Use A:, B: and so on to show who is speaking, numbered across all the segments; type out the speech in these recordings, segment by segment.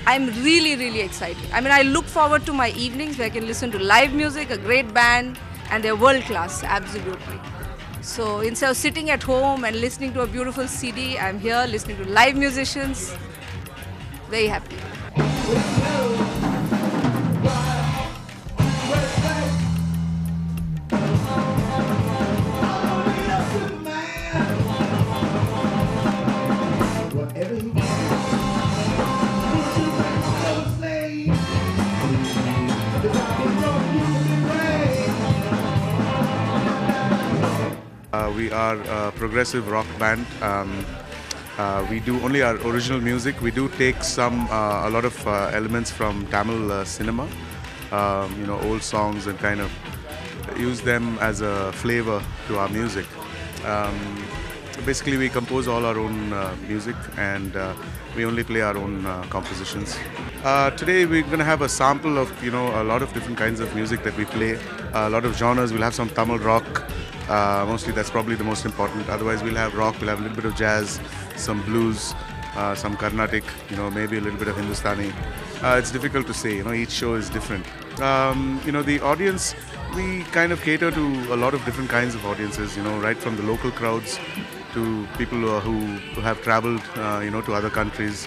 A: I'm really, really excited. I mean, I look forward to my evenings where I can listen to live music, a great band, and they're world class, absolutely. So instead of sitting at home and listening to a beautiful CD, I'm here listening to live musicians. Very happy.
B: We are a progressive rock band. We do only our original music. We do take a lot of elements from Tamil cinema, old songs, and kind of use them as a flavor to our music. Um, Basically, we compose all our own music, and we only play our own compositions. Today, we're going to have a sample of a lot of different kinds of music that we play. A lot of genres. We'll have some Tamil rock. Mostly, that's probably the most important. Otherwise, we'll have rock. We'll have a little bit of jazz, some blues, some Carnatic. Maybe a little bit of Hindustani. It's difficult to say. Each show is different. The audience. We kind of cater to a lot of different kinds of audiences. Right from the local crowds to people who have traveled, to other countries.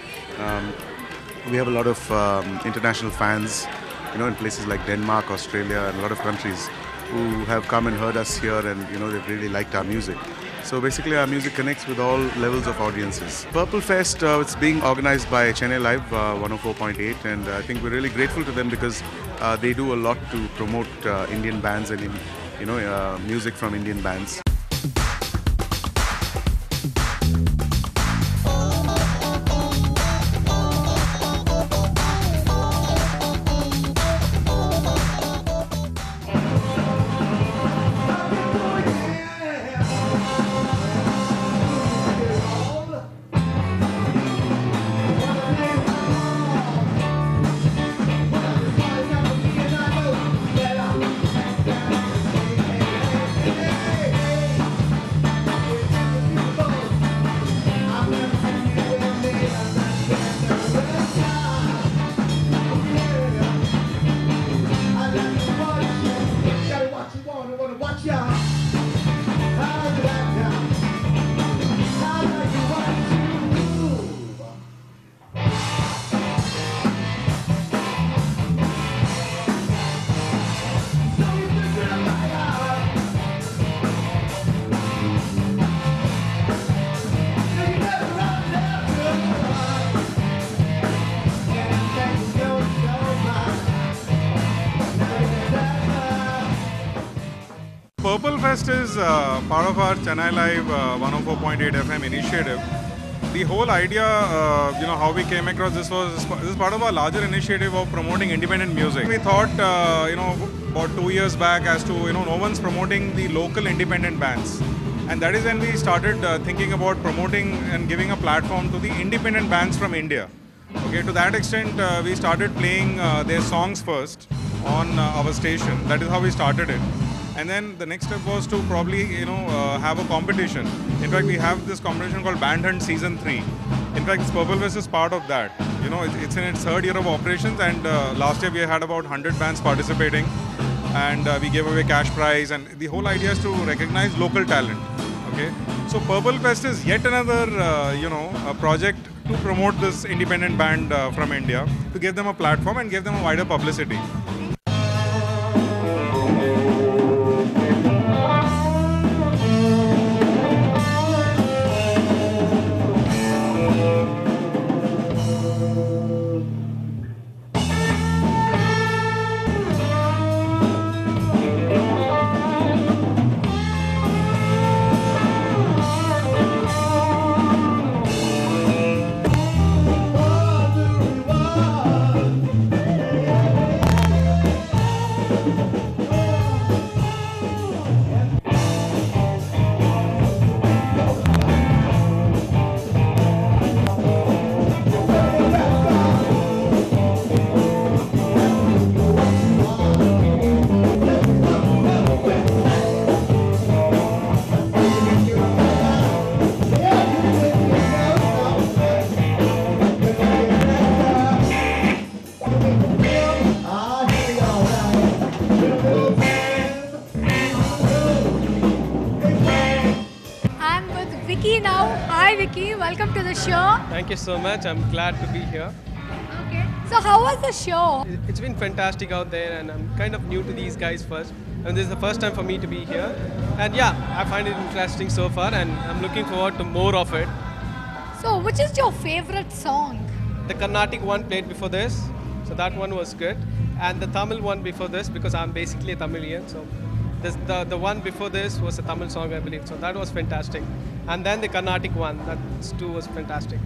B: We have a lot of international fans, in places like Denmark, Australia, and a lot of countries who have come and heard us here, and they've really liked our music. So basically, our music connects with all levels of audiences. Purple Fest, it's being organized by Chennai Live 104.8, and I think we're really grateful to them because they do a lot to promote Indian bands and music from Indian bands.
C: Purple Fest is part of our Chennai Live 104.8 FM initiative. The whole idea, how we came across this is part of our larger initiative of promoting independent music. We thought, about 2 years back as to, no one's promoting the local independent bands. And that is when we started thinking about promoting and giving a platform to the independent bands from India. Okay, to that extent, we started playing their songs first on our station. That is how we started it. And then the next step was to probably, have a competition. In fact, we have this competition called Band Hunt Season 3. In fact, Purple Fest is part of that. It's in its third year of operations, and last year we had about 100 bands participating, and we gave away cash prize. And the whole idea is to recognize local talent. Okay, so Purple Fest is yet another, a project to promote this independent band from India, to give them a platform and give them a wider publicity.
D: welcome to the show.
E: Thank you so much. I'm glad to be here.
D: Okay. So how was the show?
E: It's been fantastic out there, and I'm kind of new to these guys first. And this is the first time for me to be here. And yeah, I find it interesting so far, and I'm looking forward to more of it.
D: So which is your favorite song?
E: The Carnatic one played before this, so that one was good. And the Tamil one before this, because I'm basically a Tamilian, so the one before this was a Tamil song, I believe. So that was fantastic. And then the Carnatic one, that too was fantastic.